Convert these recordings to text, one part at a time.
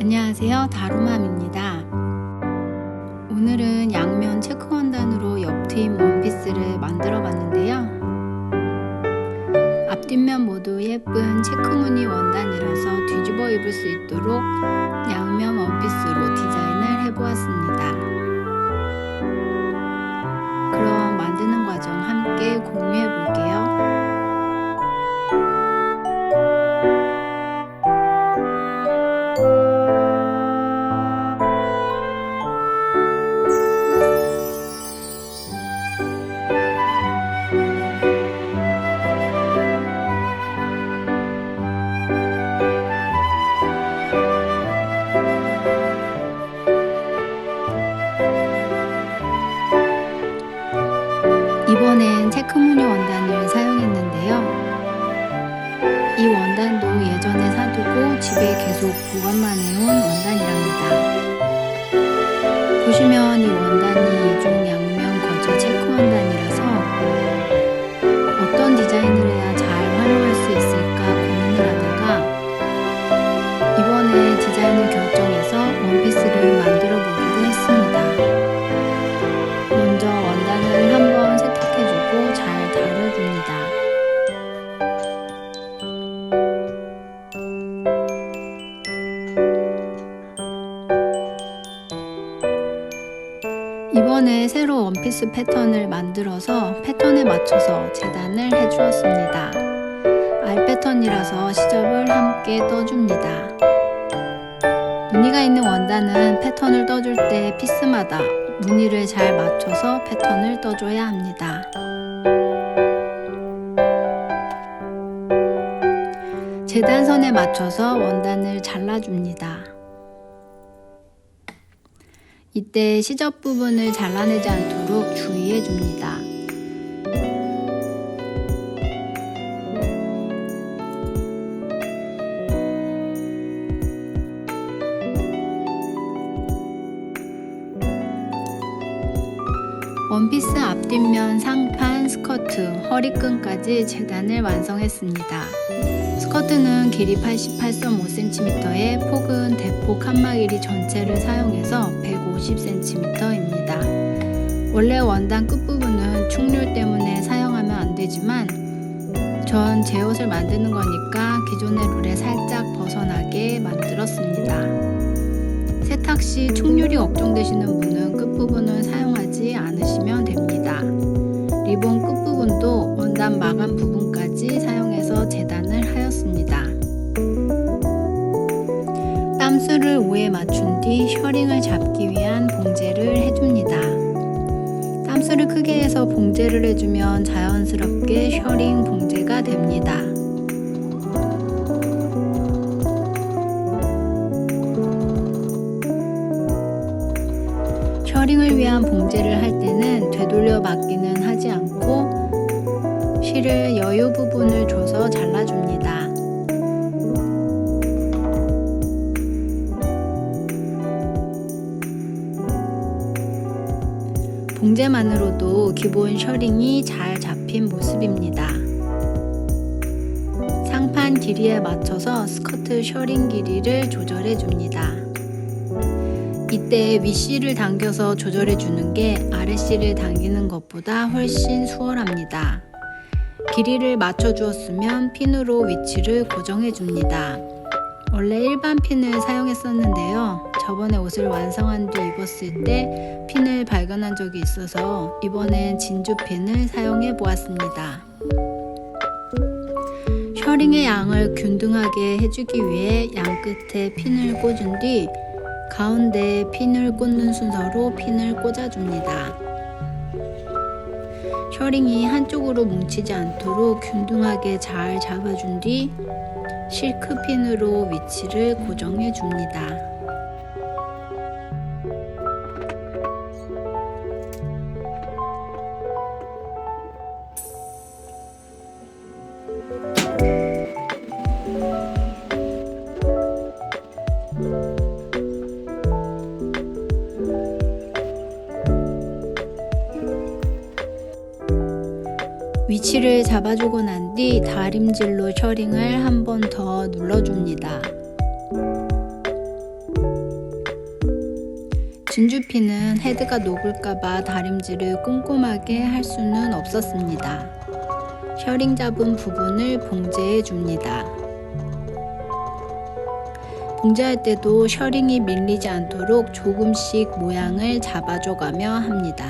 안녕하세요, 다루맘입니다. 오늘은 양면 체크 원단으로 옆트임 원피스를 만들어 봤는데요. 앞뒷면 모두 예쁜 체크 무늬 원단이라서 뒤집어 입을 수 있도록 양면 원피스로 디자인을 해보았습니다. 그럼 만드는 과정 함께 공유해 볼게요. 이번엔 체크 무늬 원단을 사용했는데요. 이 원단도 예전에 사두고 집에 계속 보관만 해온 원단이랍니다. 보시면 이 원단이 이중 양면 거저 체크 원단이라서 어떤 디자인을 해야 잘 활용할 수 있을까 고민을 하다가 이번에 디자인을 결정해서 원피스를 만들어 보기로 했습니다. 먼저 원단을 한번 세탁해주고 잘 다려줍니다. 이번에 새로 원피스 패턴을 만들어서 패턴에 맞춰서 재단을 해주었습니다. 알 패턴이라서 시접을 함께 떠줍니다. 무늬가 있는 원단은 패턴을 떠줄 때 피스마다 무늬를 잘 맞춰서 패턴을 떠줘야 합니다. 재단선에 맞춰서 원단을 잘라줍니다. 이때 시접 부분을 잘라내지 않도록 주의해줍니다. 원피스 앞뒷면 상판, 스커트, 허리끈까지 재단을 완성했습니다. 스커트는 길이 88.5cm에 폭은 대폭 칸막 길이 전체를 사용해서 150cm입니다. 원래 원단 끝부분은 축률 때문에 사용하면 안 되지만 전 제 옷을 만드는 거니까 기존의 룰에 살짝 벗어나게 만들었습니다. 세탁 시 축률이 걱정되시는 분은 끝부분을 사용하지 않으시면 됩니다. 리본 끝부분도 원단 마감 부분까지 사용해서 재단을 하였습니다. 땀수를 5에 맞춘 뒤 셔링을 잡기 위한 봉제를 해줍니다. 땀수를 크게 해서 봉제를 해주면 자연스럽게 셔링 봉제가 됩니다. 셔링을 위한 봉제를 할 때는 되돌려 맞기는 하지 않고 실을 여유 부분을 줘서 잘라줍니다. 봉제만으로도 기본 셔링이 잘 잡힌 모습입니다. 상판 길이에 맞춰서 스커트 셔링 길이를 조절해 줍니다. 이때 윗실을 당겨서 조절해 주는 게 아랫실을 당기는 것보다 훨씬 수월합니다. 길이를 맞춰 주었으면 핀으로 위치를 고정해 줍니다. 원래 일반 핀을 사용했었는데요. 저번에 옷을 완성한 뒤 입었을 때 핀을 발견한 적이 있어서 이번엔 진주 핀을 사용해 보았습니다. 셔링의 양을 균등하게 해주기 위해 양 끝에 핀을 꽂은 뒤 가운데에 핀을 꽂는 순서로 핀을 꽂아줍니다. 셔링이 한쪽으로 뭉치지 않도록 균등하게 잘 잡아준 뒤 실크 핀으로 위치를 고정해 줍니다. 위치를 잡아주고 난 뒤 다림질로 셔링을 한 번 더 눌러줍니다. 진주핀은 헤드가 녹을까봐 다림질을 꼼꼼하게 할 수는 없었습니다. 셔링 잡은 부분을 봉제해 줍니다. 봉제할 때도 셔링이 밀리지 않도록 조금씩 모양을 잡아줘가며 합니다.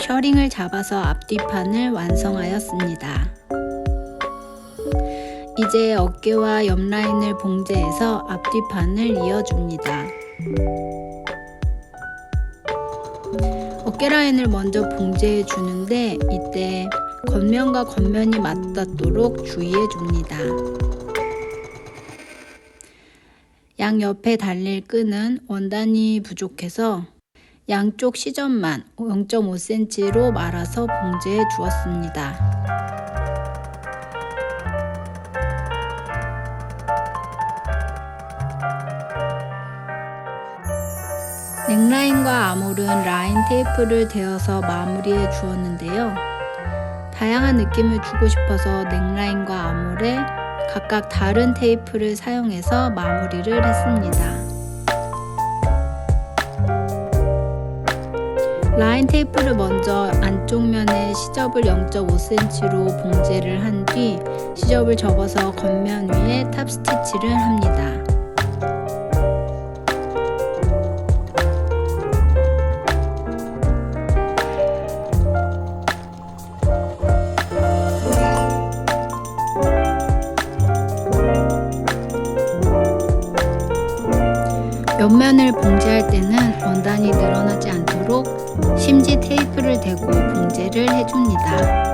셔링을 잡아서 앞뒤판을 완성하였습니다. 이제 어깨와 옆 라인을 봉제해서 앞뒤판을 이어줍니다. 어깨 라인을 먼저 봉제해 주는데 이때 겉면과 겉면이 맞닿도록 주의해 줍니다. 양옆에 달릴 끈은 원단이 부족해서 양쪽 시접만 0.5cm로 말아서 봉제해 주었습니다. 넥라인과 아몰은 라인 테이프를 대어서 마무리해 주었는데요. 다양한 느낌을 주고 싶어서 넥라인과 아몰에 각각 다른 테이프를 사용해서 마무리를 했습니다. 라인 테이프를 먼저 안쪽 면에 시접을 0.5cm로 봉제를 한 뒤 시접을 접어서 겉면 위에 탑 스티치를 합니다. 옆면을 봉제할 때는 원단이 늘어나지 않도록 심지 테이프를 대고 봉제를 해줍니다.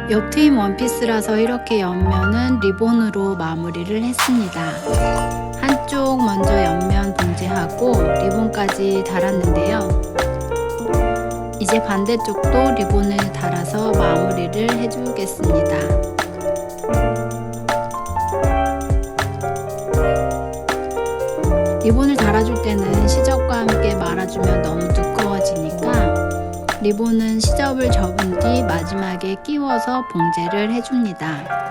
옆트임 원피스라서 이렇게 옆면은 리본으로 마무리를 했습니다. 한쪽 먼저 옆면 봉제하고 리본까지 달았는데요. 이제 반대쪽도 리본을 달아서 마무리를 해주겠습니다. 리본을 달아줄 때는 시접과 함께 말아주면 너무 두꺼워지니까 리본은 시접을 접은 뒤 마지막에 끼워서 봉제를 해줍니다.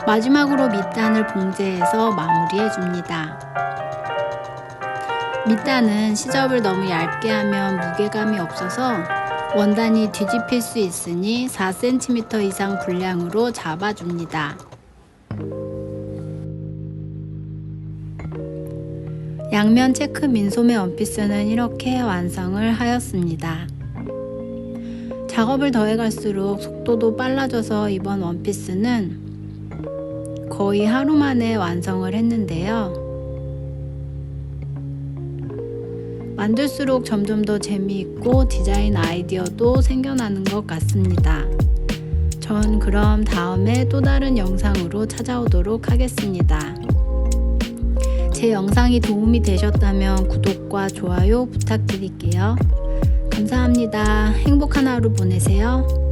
마지막으로 밑단을 봉제해서 마무리해줍니다. 밑단은 시접을 너무 얇게 하면 무게감이 없어서 원단이 뒤집힐 수 있으니 4cm 이상 분량으로 잡아줍니다. 양면 체크 민소매 원피스는 이렇게 완성을 하였습니다. 작업을 더해갈수록 속도도 빨라져서 이번 원피스는 거의 하루 만에 완성을 했는데요. 만들수록 점점 더 재미있고 디자인 아이디어도 생겨나는 것 같습니다. 전 그럼 다음에 또 다른 영상으로 찾아오도록 하겠습니다. 제 영상이 도움이 되셨다면 구독과 좋아요 부탁드릴게요. 감사합니다. 행복한 하루 보내세요.